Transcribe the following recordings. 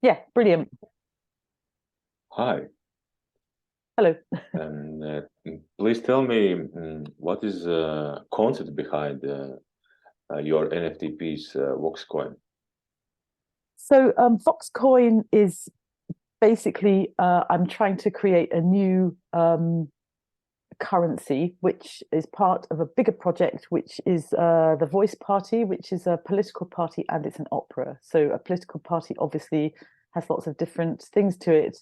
Yeah, brilliant. Hi, Hello. and please tell me what is the concept behind your NFT piece, VOXXCOIN? So VOXXCOIN is basically I'm trying to create a new currency, which is part of a bigger project, which is the Voice Party, which is a political party and it's an opera. So a political party obviously has lots of different things to it,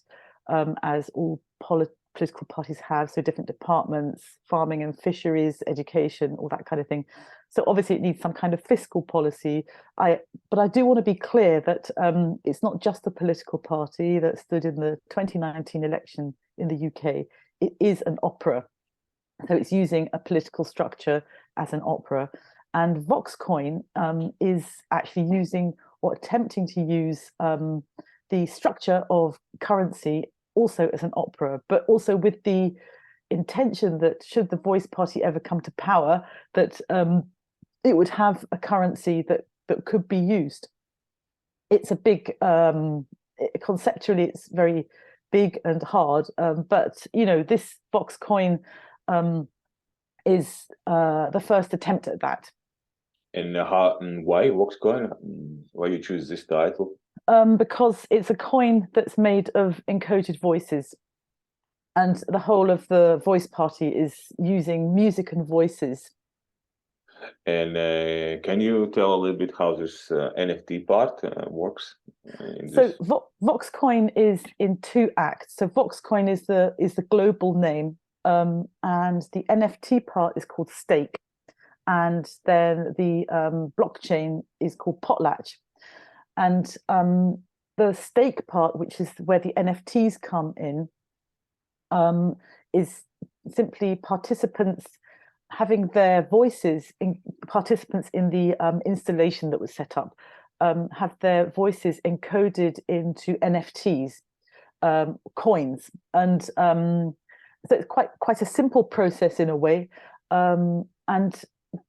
as all political parties have. So different departments, farming and fisheries, education, all that kind of thing. So obviously it needs some kind of fiscal policy. But I do want to be clear that it's not just a political party that stood in the 2019 election in the UK. It is an opera, so it's using a political structure as an opera. And VOXXCOIN is actually using or attempting to use the structure of currency also as an opera, but also with the intention that should the Voice Party ever come to power, that it would have a currency that could be used. It's a big conceptually, it's very big and hard, but this VOXXCOIN um, is the first attempt at that. And how and why VOXXCOIN? Why you choose this title? Because it's a coin that's made of encoded voices, and the whole of the Voice Party is using music and voices. And can you tell a little bit how this NFT part works in So this? VOXXCOIN is in two acts. So VOXXCOIN is the global name, and the NFT part is called Stake, and then the blockchain is called Potlatch. And the stake part, which is where the NFTs come in, is simply participants having their voices, participants in the installation that was set up, have their voices encoded into NFTs, coins. And so it's quite a simple process in a way. And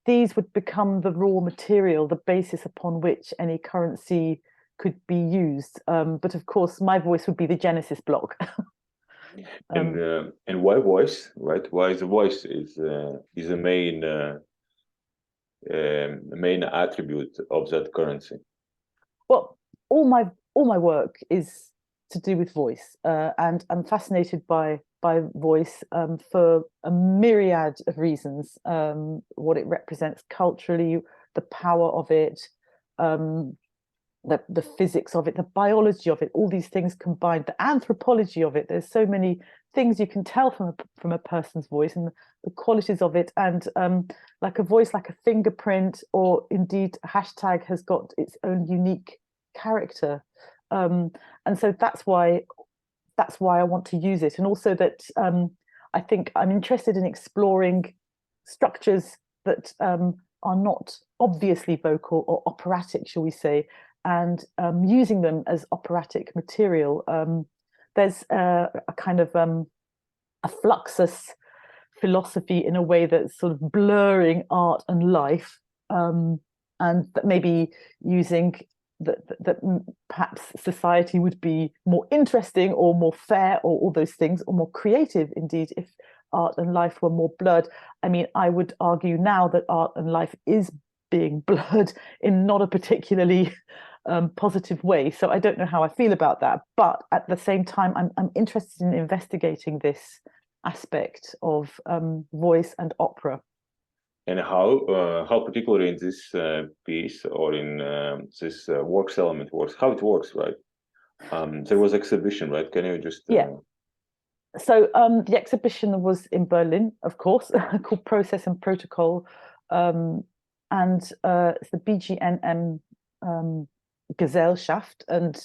these would become the raw material, the basis upon which any currency could be used. But of course, my voice would be the Genesis block. um, And why voice, right? Why the voice is the main attribute of that currency? well, all my work is to do with voice, and I'm fascinated by voice for a myriad of reasons. What it represents culturally, the power of it, um, the physics of it, the biology of it, all these things combined, the anthropology of it. There's so many things you can tell from a person's voice and the qualities of it. And like a voice, like a fingerprint, or indeed a hashtag has got its own unique character. Um, and so that's why I want to use it. And also that I think I'm interested in exploring structures that are not obviously vocal or operatic, shall we say, and using them as operatic material. There's a kind of a fluxus philosophy in a way that's sort of blurring art and life, and that maybe using that perhaps society would be more interesting or more fair or all those things, or more creative indeed, if art and life were more blurred. I mean, I would argue now that art and life is being blurred in not a particularly positive way. So I don't know how I feel about that. But at the same time, I'm interested in investigating this aspect of voice and opera. And how particularly in this piece or in this works element works, how it works, right? There was exhibition, right? Can you just Yeah. So the exhibition was in Berlin, of course, called Process and Protocol, um, and it's the BGNM Gesellschaft, and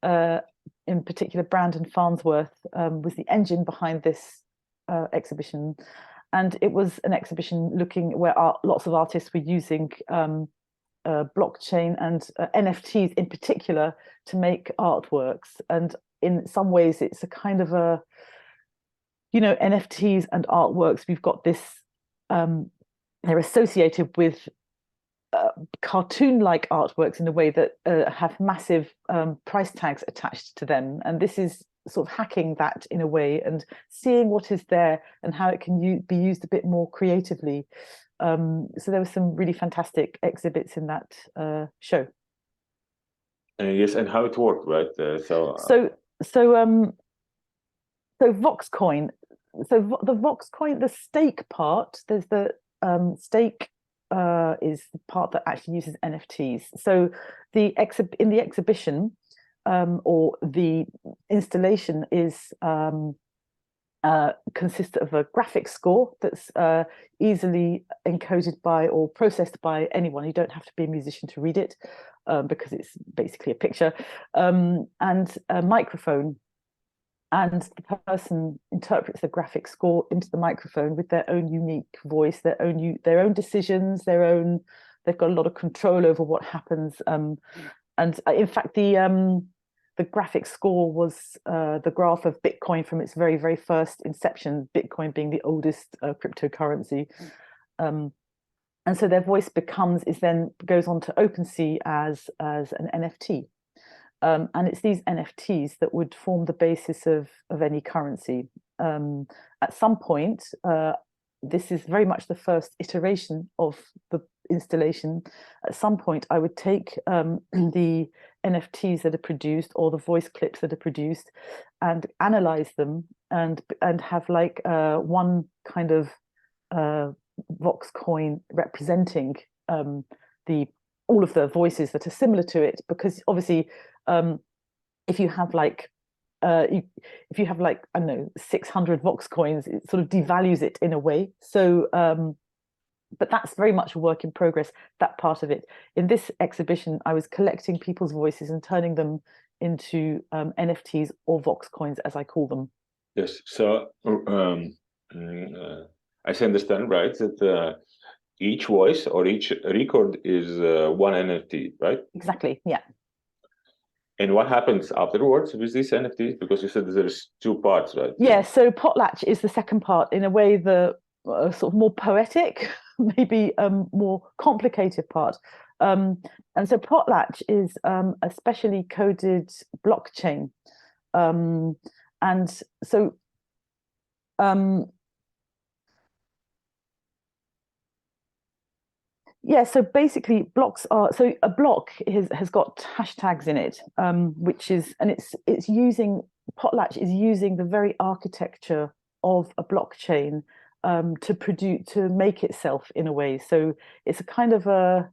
uh, in particular, Brandon Farnsworth was the engine behind this exhibition. And it was an exhibition looking where lots of artists were using blockchain and NFTs in particular to make artworks. And in some ways, it's a kind of a, NFTs and artworks, we've got this, they're associated with cartoon-like artworks in a way that have massive price tags attached to them, and this is sort of hacking that in a way and seeing what is there and how it can be used a bit more creatively. So there were some really fantastic exhibits in that show. Yes, and how it worked, right? So VOXXCOIN. So the VOXXCOIN, the stake part. There's the stake is the part that actually uses NFTs. So in the exhibition or the installation is consists of a graphic score that's easily encoded by or processed by anyone. You don't have to be a musician to read it because it's basically a picture, and a microphone. And the person interprets the graphic score into the microphone with their own unique voice, their own decisions, they've got a lot of control over what happens. And in fact, the graphic score was the graph of Bitcoin from its very, very first inception, Bitcoin being the oldest cryptocurrency. And so their voice then goes on to OpenSea as an NFT. And it's these NFTs that would form the basis of any currency. At some point, this is very much the first iteration of the installation. At some point, I would take the NFTs that are produced or the voice clips that are produced and analyze them and have like one kind of VOXXCOIN representing all of the voices that are similar to it, because obviously if you have like I don't know 600 VOXXCOINs, it sort of devalues it in a way. So but that's very much a work in progress, that part of it. In this exhibition, I was collecting people's voices and turning them into NFTs or VOXXCOINs, as I call them. Yes, so I understand, right, that each voice or each record is one NFT, right? Exactly, yeah. And what happens afterwards with these NFTs? Because you said there's two parts, right? Yeah, so Potlatch is the second part, in a way the sort of more poetic, maybe more complicated part. And so Potlatch is a specially coded blockchain. And so yeah, so basically blocks are, so a block has got hashtags in it, which is, and it's using, Potlatch is using the very architecture of a blockchain to make itself in a way. So it's a kind of a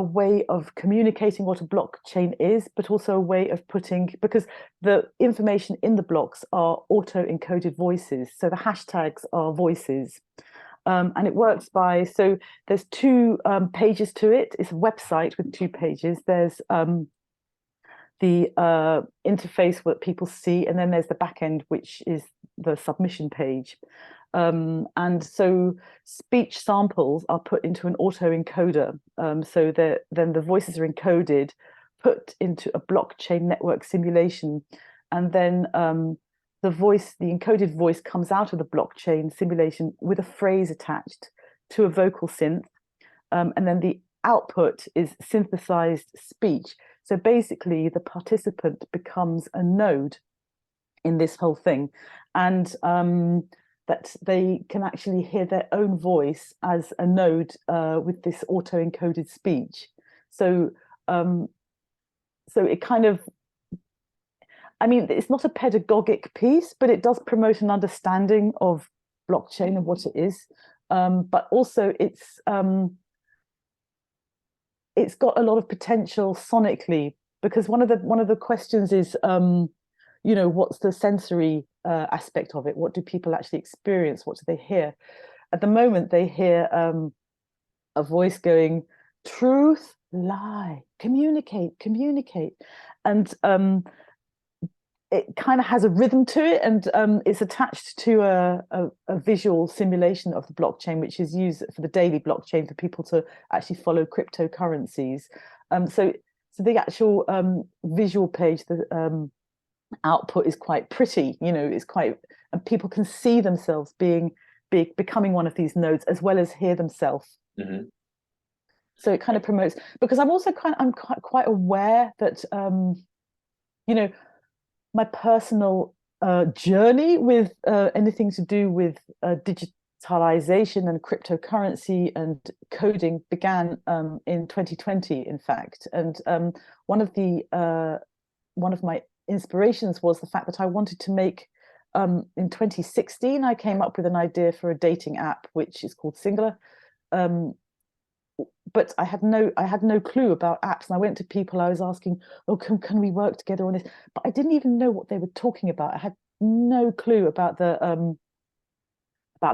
way of communicating what a blockchain is, but also a way of putting, because the information in the blocks are auto-encoded voices. So the hashtags are voices. And it works by, so there's two pages to it. It's a website with two pages. There's the interface what people see, and then there's the back end, which is the submission page. And so speech samples are put into an auto-encoder, so that then the voices are encoded, put into a blockchain network simulation, and then the encoded voice comes out of the blockchain simulation with a phrase attached to a vocal synth, and then the output is synthesized speech. So basically, the participant becomes a node in this whole thing, and that they can actually hear their own voice as a node with this auto-encoded speech. So, so it kind of, I mean, it's not a pedagogic piece, but it does promote an understanding of blockchain and what it is. But also, it's got a lot of potential sonically, because one of the questions is, you know, what's the sensory aspect of it? What do people actually experience? What do they hear? At the moment, they hear a voice going, "Truth, lie, communicate, communicate," and it kind of has a rhythm to it, and it's attached to a visual simulation of the blockchain, which is used for the daily blockchain for people to actually follow cryptocurrencies. So the actual visual page, the output is quite pretty, you know, it's quite, and people can see themselves being becoming one of these nodes, as well as hear themselves. So it kind of promotes, because I'm also I'm quite aware that my personal journey with anything to do with digitalization and cryptocurrency and coding began in 2020, in fact. And one of my inspirations was the fact that I wanted to make, in 2016, I came up with an idea for a dating app, which is called Singular. But I had no clue about apps, and I went to people. I was asking, "Oh, can we work together on this?" But I didn't even know what they were talking about. I had no clue about the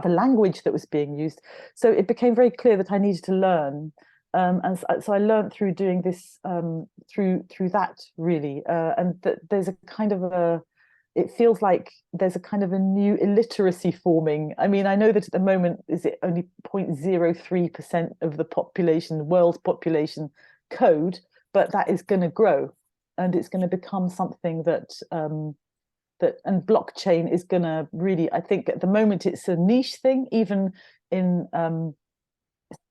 language that was being used. So it became very clear that I needed to learn, and so I learned through doing this, through that really, and that there's a kind of it feels like there's a kind of a new illiteracy forming. I mean, I know that at the moment, is it only 0.03% of the population, the world's population, code, but that is going to grow, and it's going to become something that and blockchain is going to really, I think at the moment it's a niche thing, even in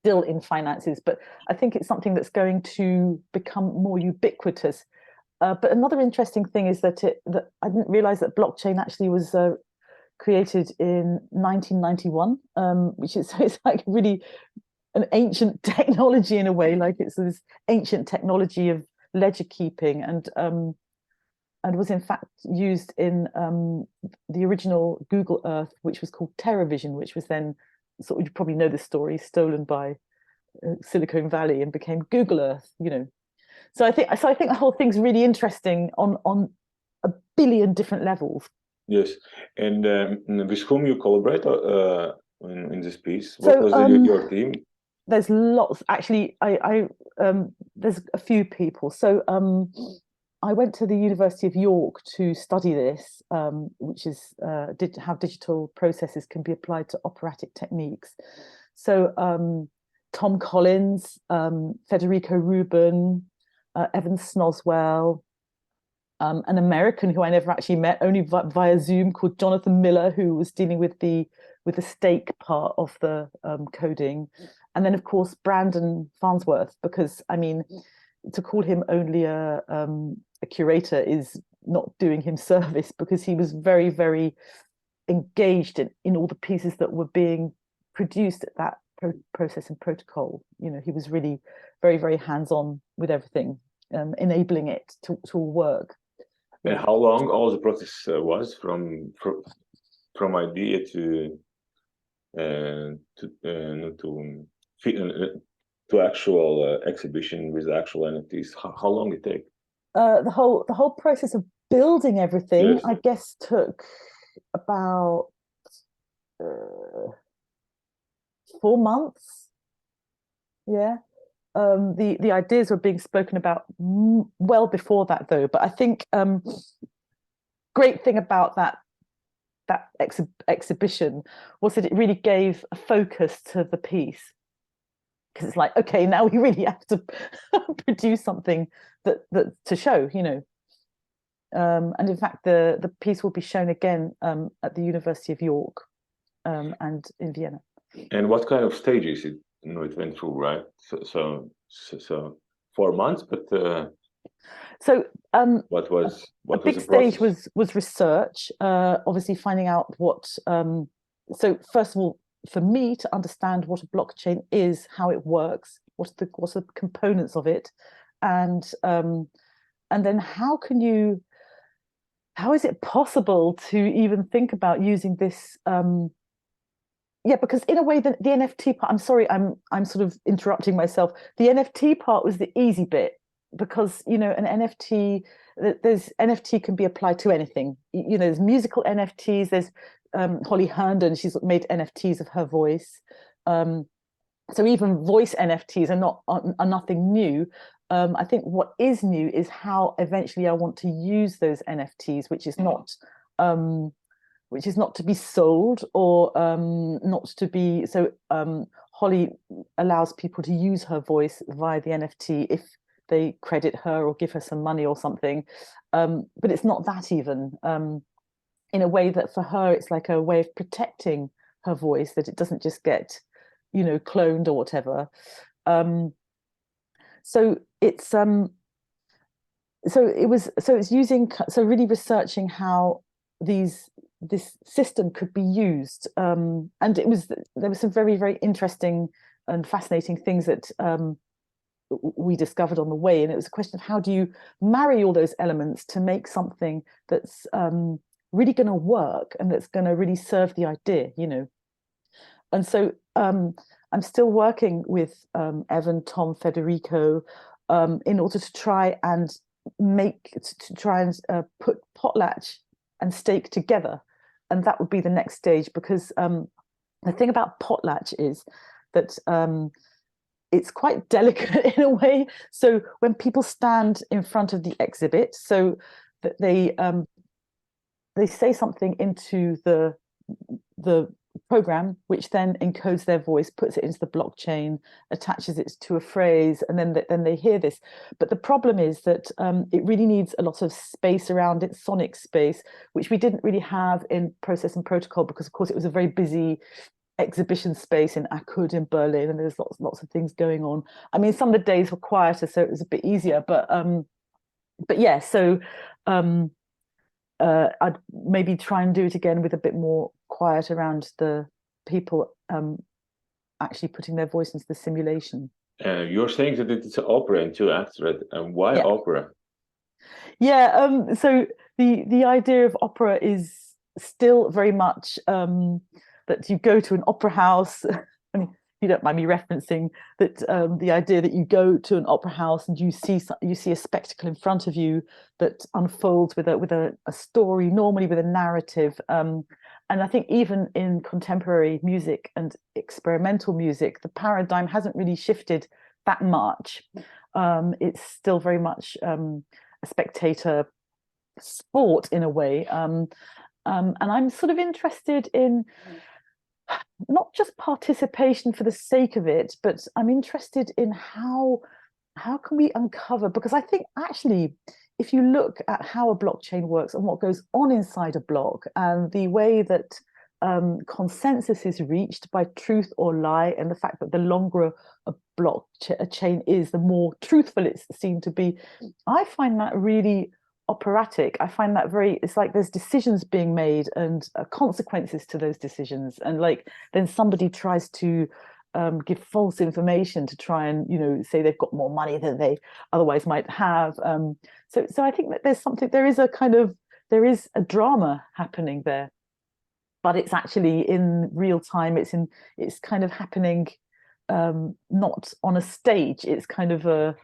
still in finances, but I think it's something that's going to become more ubiquitous. But another interesting thing is that I didn't realize that blockchain actually was created in 1991, which is, so it's like really an ancient technology in a way, like it's this ancient technology of ledger keeping, and was in fact used in the original Google Earth, which was called TerraVision, which was then, sort of, you probably know the story, stolen by Silicon Valley and became Google Earth, So I think the whole thing's really interesting on a billion different levels. Yes, and with whom you collaborate in this piece? What was your team? There's lots. Actually, I there's a few people. So I went to the University of York to study this, which is how digital processes can be applied to operatic techniques. So Tom Collins, Federico Rubin, Evan Snoswell, an American who I never actually met, only via Zoom, called Jonathan Miller, who was dealing with the stake part of the coding, and then of course Brandon Farnsworth, because I mean, to call him only a curator is not doing him service, because he was very, very engaged in all the pieces that were being produced at that process and protocol. He was really very, very hands-on with everything, enabling it to work. And how long all the process was from idea to actual exhibition with actual NFTs? How long it take? The whole process of building everything, yes, I guess took about 4 months. Yeah. The ideas were being spoken about well before that, though. But I think great thing about that exhibition was that it really gave a focus to the piece, because it's like, okay, now we really have to produce something that to show, and in fact the piece will be shown again at the University of York and in Vienna. And what kind of stages it went through, right? So 4 months, but what was a big stage was research, obviously finding out what. So first of all, for me to understand what a blockchain is, how it works, what's the components of it, and then how is it possible to even think about using this? Because in a way, the NFT part, I'm sorry, I'm sort of interrupting myself. The NFT part was the easy bit, because an NFT, NFT can be applied to anything. There's musical NFTs. There's Holly Herndon, she's made NFTs of her voice. So even voice NFTs are nothing new. I think what is new is how eventually I want to use those NFTs, which is not to be sold, or not to be. So Holly allows people to use her voice via the NFT if they credit her or give her some money or something. But it's not that even. In a way that for her, it's like a way of protecting her voice, that it doesn't just get, you know, cloned or whatever. So it's really researching how this system could be used, and there were some very, very interesting and fascinating things that we discovered on the way, and it was a question of how do you marry all those elements to make something that's really going to work and that's going to really serve the idea, you know. And so I'm still working with Evan, Tom, Federico in order to try and put Potlatch and Stake together, and that would be the next stage, because the thing about Potlatch is that it's quite delicate in a way. So when people stand in front of the exhibit, so that they say something into the program, which then encodes their voice, puts it into the blockchain, attaches it to a phrase, and then they hear this. But the problem is that it really needs a lot of space around it, sonic space, which we didn't really have in Process and Protocol, because of course it was a very busy exhibition space in Akud in Berlin, and there's lots of things going on. I mean, some of the days were quieter, so it was a bit easier. But yeah, so I'd maybe try and do it again with a bit more quiet around the people actually putting their voice into the simulation. You're saying that it's an opera in 2 acts, right? And why opera? Yeah, so the idea of opera is still very much that you go to an opera house. I mean, you don't mind me referencing that, the idea that you go to an opera house and you see a spectacle in front of you that unfolds with a story, normally with a narrative. And I think even in contemporary music and experimental music, the paradigm hasn't really shifted that much. It's still very much a spectator sport in a way. And I'm sort of interested in not just participation for the sake of it, but I'm interested in how can we uncover, because I think actually if you look at how a blockchain works and what goes on inside a block, and the way that consensus is reached by truth or lie, and the fact that the longer a chain is, the more truthful it's seen to be, I find that really operatic. I find that it's like there's decisions being made and consequences to those decisions, and like then somebody tries to give false information to try and, you know, say they've got more money than they otherwise might have. So I think that there is a drama happening there, but it's actually in real time. It's kind of happening not on a stage. It's kind of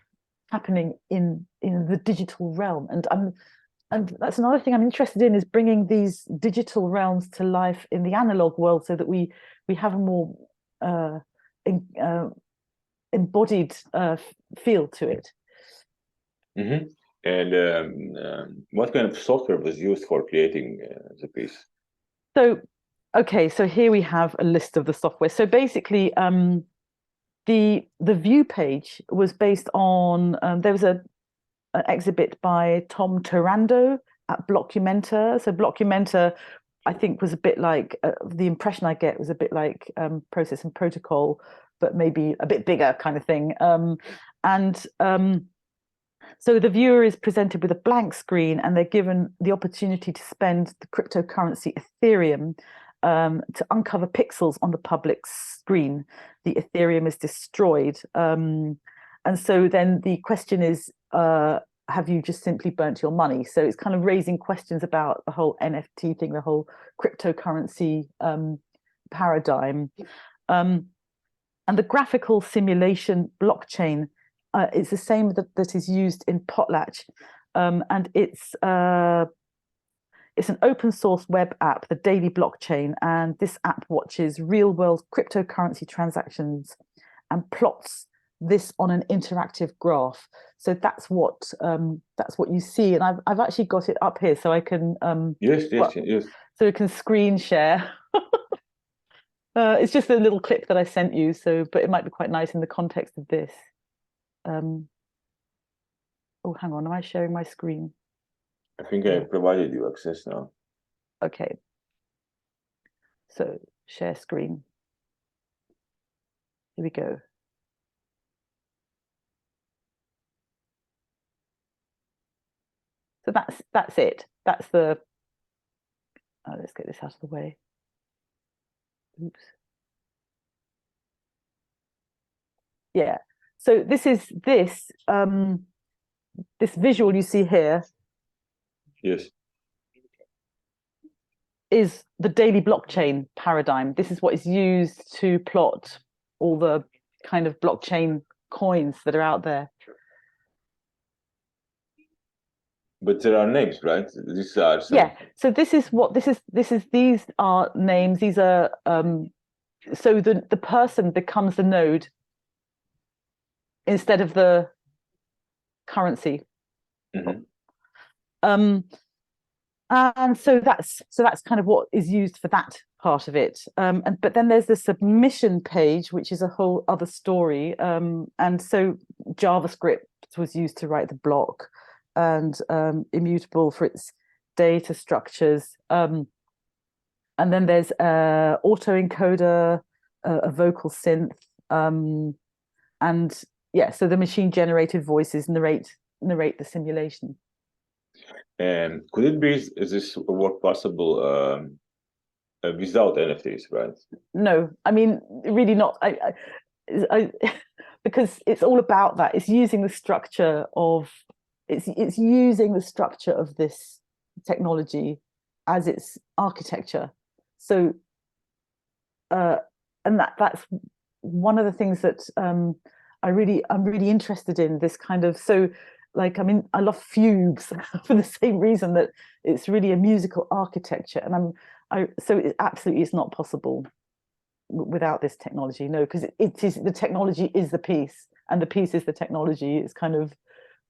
happening in the digital realm, and that's another thing I'm interested in, is bringing these digital realms to life in the analog world, so that we have a more embodied feel to it. Mm-hmm. And what kind of software was used for creating the piece? So here we have a list of the software. So basically, the view page was based on there was an exhibit by Tom Turando at Blockumenta. So Blockumenta, I think, was a bit like the impression I get was a bit like Process and Protocol, but maybe a bit bigger kind of thing. So the viewer is presented with a blank screen, and they're given the opportunity to spend the cryptocurrency Ethereum to uncover pixels on the public screen. The Ethereum is destroyed. And so then the question is, have you just simply burnt your money? So it's kind of raising questions about the whole NFT thing, the whole cryptocurrency paradigm. And the graphical simulation blockchain is the same that is used in Potlatch. And it's an open source web app, the Daily Blockchain, and this app watches real world cryptocurrency transactions and plots this on an interactive graph. So that's what you see, and I've actually got it up here, so I can yes. So we can screen share. It's just a little clip that I sent you, but it might be quite nice in the context of this. Oh, hang on, am I sharing my screen? I think I provided you access now. Okay. So share screen. Here we go. So that's it. That's the, let's get this out of the way. Oops. Yeah. So this is this visual you see here. Yes. Is the daily blockchain paradigm. This is what is used to plot all the kind of blockchain coins that are out there. But there are names, right? These are some... Yeah. So this is what these are names. These are so the person becomes the node instead of the currency. Mm-hmm. And so that's kind of what is used for that part of it. But then there's the submission page, which is a whole other story. And so JavaScript was used to write the block, and immutable for its data structures. And then there's autoencoder, a vocal synth, and yeah, so the machine generated voices narrate the simulation. And could it be, is this work possible without NFTs, right? No, I mean, really not. I because it's all about that. It's using the structure of it's using the structure of this technology as its architecture. So, and that's one of the things that I'm really interested in. This kind of, so like, I mean, I love fugues for the same reason that it's really a musical architecture, and so it absolutely is not possible without this technology. No, because it is, the technology is the piece, and the piece is the technology. It's kind of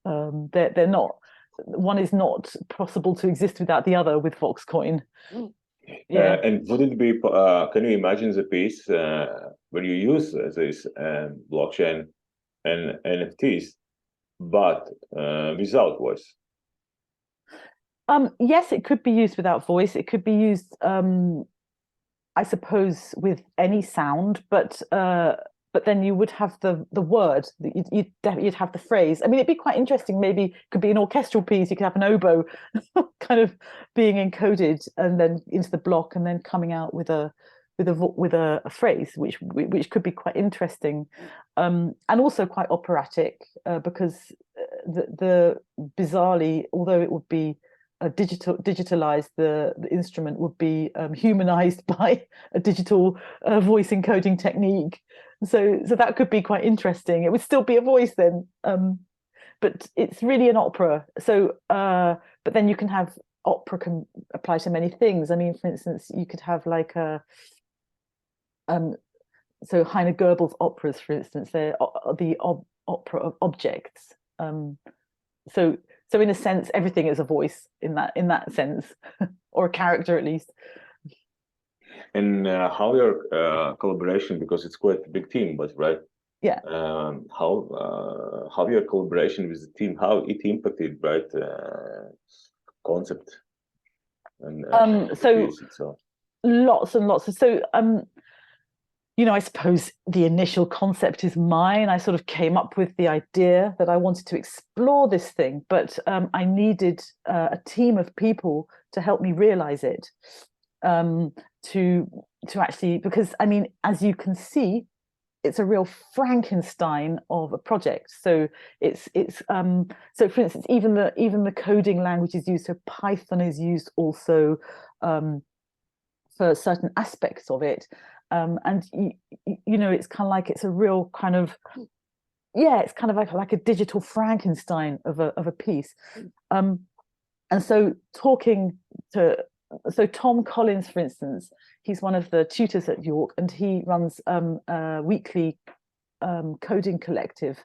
they're not, one is not possible to exist without the other with VOXXCOIN. Yeah. And would it be, can you imagine the piece where you use this blockchain and NFTs, but without voice? Yes, it could be used without voice. It could be used, I suppose, with any sound, but then you would have the word. You'd have the phrase. I mean, it'd be quite interesting. Maybe it could be an orchestral piece. You could have an oboe kind of being encoded and then into the block, and then coming out with a phrase, which could be quite interesting, and also quite operatic, because the bizarrely, although it would be digitalized, the instrument would be humanized by a digital voice encoding technique. So that could be quite interesting. It would still be a voice then, but it's really an opera. So, but then you can have, opera can apply to many things. I mean, for instance, you could have like a so Heine Goebbels operas, for instance, they're the opera of objects. So in a sense, everything is a voice in that sense, or a character at least. And how your collaboration, because it's quite a big team, but right? Yeah. How your collaboration with the team, how it impacted, right, concept and so lots and lots of, so you know, I suppose the initial concept is mine. I sort of came up with the idea that I wanted to explore this thing, but I needed a team of people to help me realize it, to actually, because I mean, as you can see, it's a real Frankenstein of a project. So it's so for instance, even the coding language is used. So Python is used also for certain aspects of it. And you know, it's kind of like, it's a real kind of, yeah, it's kind of like a digital Frankenstein of a piece. And so so Tom Collins, for instance, he's one of the tutors at York, and he runs a weekly coding collective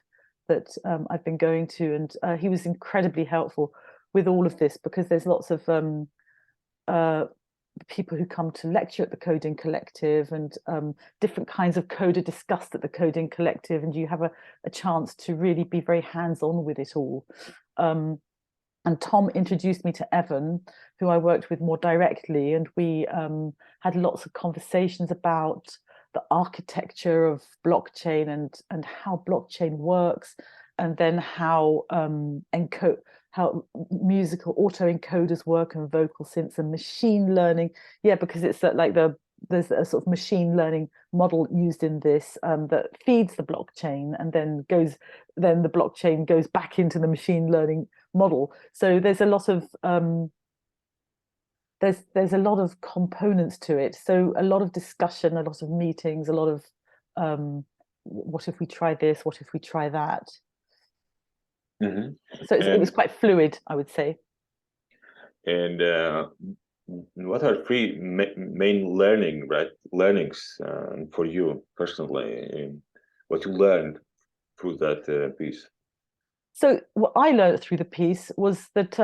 that I've been going to, and he was incredibly helpful with all of this, because there's lots of people who come to lecture at the coding collective, and different kinds of code are discussed at the coding collective, and you have a chance to really be very hands-on with it all. And Tom introduced me to Evan, who I worked with more directly, and we had lots of conversations about the architecture of blockchain and how blockchain works, and then how how musical autoencoders work and vocal synths and machine learning. Yeah, because it's like there's a sort of machine learning model used in this that feeds the blockchain, and then the blockchain goes back into the machine learning model. So there's a lot of there's a lot of components to it. So a lot of discussion, a lot of meetings, a lot of what if we try this? What if we try that? Mm-hmm. So it was quite fluid, I would say. And what are three main learnings for you personally? What you learned through that piece? So what I learned through the piece was that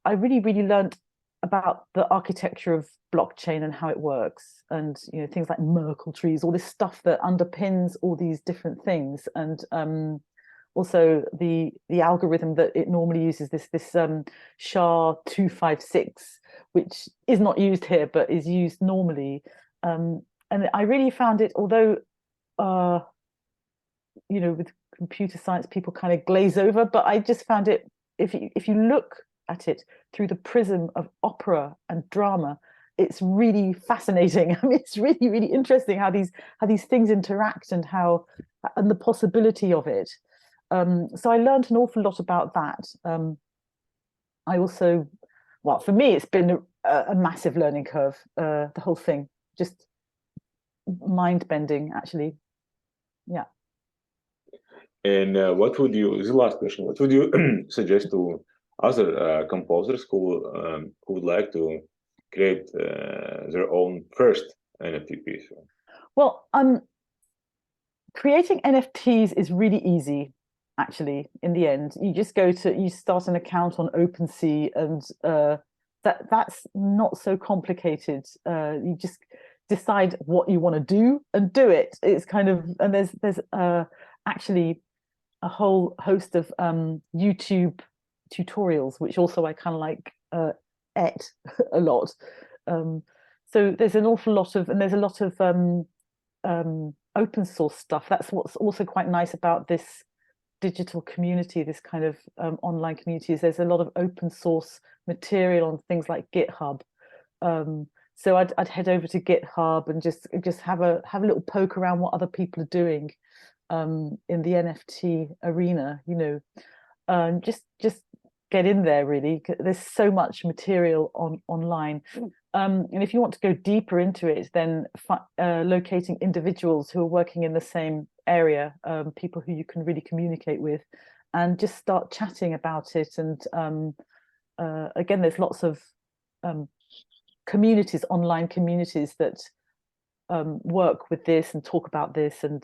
I really learned about the architecture of blockchain and how it works, and things like Merkle trees, all this stuff that underpins all these different things, and also the algorithm that it normally uses, this SHA-256, which is not used here but is used normally, and I really found it, although with computer science people kind of glaze over, but I just found it, if you look at it through the prism of opera and drama, it's really fascinating. I mean, it's really interesting how these things interact, and the possibility of it. So I learned an awful lot about that. I also, well, for me, it's been a massive learning curve. The whole thing, just mind-bending, actually. Yeah. And what would you? This is the last question. What would you suggest to other composers who would like to create their own first NFT piece? Well, creating NFTs is really easy, actually. In the end, you start an account on OpenSea, and that's not so complicated. You just decide what you want to do and do it. It's kind of, and there's actually a whole host of YouTube tutorials, which also I kind of like ate a lot. So there's an awful lot of, and there's a lot of open source stuff. That's what's also quite nice about this digital community, this kind of online community, is there's a lot of open source material on things like GitHub. So I'd head over to GitHub and just have a little poke around what other people are doing in the NFT arena, just get in there, really. There's so much material online. And if you want to go deeper into it, then locating individuals who are working in the same area, people who you can really communicate with, and just start chatting about it. And again, there's lots of communities, online communities that work with this and talk about this, and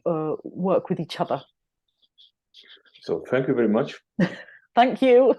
work with each other. So thank you very much. Thank you.